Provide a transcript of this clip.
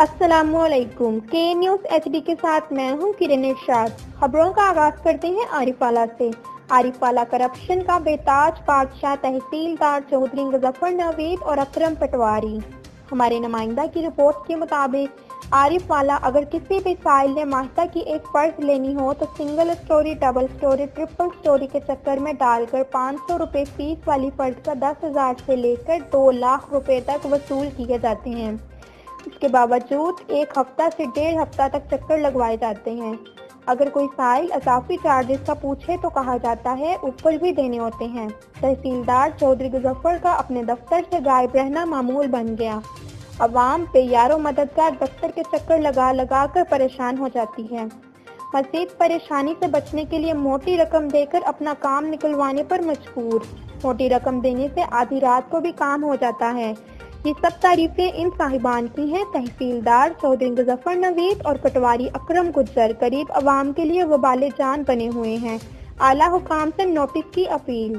अस्सलामुअलैकुम। के news HD के साथ मैं हूं किरण इरशाद। खबरों का आगाज करते हैं आरिफ वाला से। आरिफ वाला करप्शन का बेताज बादशाह तहसीलदार चौधरी मुजफ्फर नवीद और अकरम पटवारी। हमारे नुमाइंदा की रिपोर्ट के मुताबिक आरिफ वाला अगर किसी भी साइल ने माहिता की एक पर्स लेनी हो तो single storey, double storey, triple storey के चक्कर में डालकर 500 रुपये फीस वाली पर्स का 10,000 से लेकर 2 लाख रुपए तक वसूल किए जाते हैं। इसके बावजूद 1 हफ्ता से 1.5 हफ्ता तक चक्कर लगवाए जाते हैं। अगर कोई साइल अजाफी चार्जेस का पूछे तो कहा जाता है ऊपर भी देने होते हैं। तहसीलदार चौधरी मुजफ्फर का अपने दफ्तर से गायब रहना मामूल बन गया। अवाम पे यारो मददगार दफ्तर के चक्कर लगा लगा कर परेशान हो जाती है। मज़ीद परेशानी से बचने के लिए मोटी रकम देकर अपना काम निकलवाने पर मजबूर। मोटी रकम देने से आधी रात को भी काम हो जाता है। ये सब तारीफें इन साहिबान की हैं। तहसीलदार चौधरी मुजफ्फर नवीद और पटवारी अकरम गुज्जर करीब अवाम के लिए वबाले जान बने हुए हैं। आला हुकाम से नोटिस की अपील।